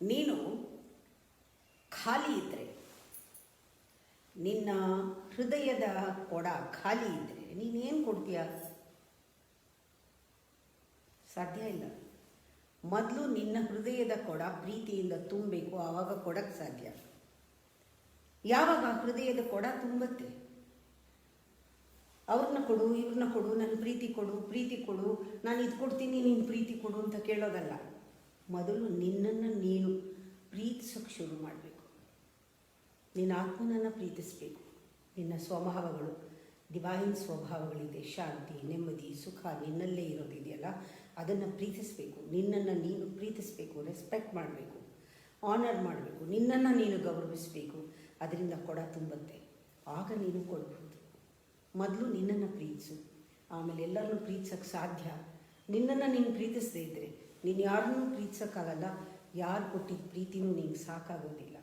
ನೀನು ಖಾಲಿ ಇದ್ದರೆ, ನಿನ್ನ ಹೃದಯದ ಕೊಡ ಖಾಲಿ ಇದ್ದರೆ ನೀನೇನು ಕೊಡ್ತೀಯ? ಸಾಧ್ಯ ಇಲ್ಲ. ಮೊದಲು ನಿನ್ನ ಹೃದಯದ ಕೊಡ ಪ್ರೀತಿಯಿಂದ ತುಂಬಬೇಕು, ಆವಾಗ ಕೊಡಕ್ಕೆ ಸಾಧ್ಯ. ಯಾವಾಗ ಹೃದಯದ ಕೊಡ ತುಂಬತ್ತೆ, ಅವ್ರನ್ನ ಕೊಡು, ಇವ್ರನ್ನ ಕೊಡು, ನನ್ನ ಪ್ರೀತಿ ಕೊಡು, ನಾನು ಇದು ಕೊಡ್ತೀನಿ, ನೀನು ಪ್ರೀತಿ ಕೊಡು ಅಂತ ಕೇಳೋದಲ್ಲ. ಮೊದಲು ನಿನ್ನನ್ನು ನೀನು ಪ್ರೀತಿಸೋಕ್ಕೆ ಶುರು ಮಾಡಬೇಕು. ನಿನ್ನ ಆತ್ಮನನ್ನು ಪ್ರೀತಿಸಬೇಕು. ನಿನ್ನ ಸ್ವಭಾವಗಳು, ಡಿವೈನ್ ಸ್ವಭಾವಗಳಿದೆ, ಶಾಂತಿ, ನೆಮ್ಮದಿ, ಸುಖ ನಿನ್ನಲ್ಲೇ ಇರೋದಿದೆಯಲ್ಲ, ಅದನ್ನು ಪ್ರೀತಿಸಬೇಕು. ನಿನ್ನನ್ನು ನೀನು ಪ್ರೀತಿಸಬೇಕು, ರೆಸ್ಪೆಕ್ಟ್ ಮಾಡಬೇಕು, ಆನರ್ ಮಾಡಬೇಕು, ನಿನ್ನನ್ನು ನೀನು ಗೌರವಿಸಬೇಕು. ಅದರಿಂದ ಕೊಡ ತುಂಬತ್ತೆ, ಆಗ ನೀನು ಕೊಡ್ಬೋದು. ಮೊದಲು ನಿನ್ನನ್ನು ಪ್ರೀತಿಸು, ಆಮೇಲೆ ಎಲ್ಲರನ್ನೂ ಪ್ರೀತಿಸೋಕ್ಕೆ ಸಾಧ್ಯ. ನಿನ್ನನ್ನು ನೀನು ಪ್ರೀತಿಸದೇ ಇದ್ದರೆ ನೀನು ಯಾರನ್ನೂ ಪ್ರೀತಿಸೋಕ್ಕಾಗಲ್ಲ. ಯಾರು ಕೊಟ್ಟಿದ್ದ ಪ್ರೀತಿನೂ ನಿಂಗೆ ಸಾಕಾಗೋದಿಲ್ಲ.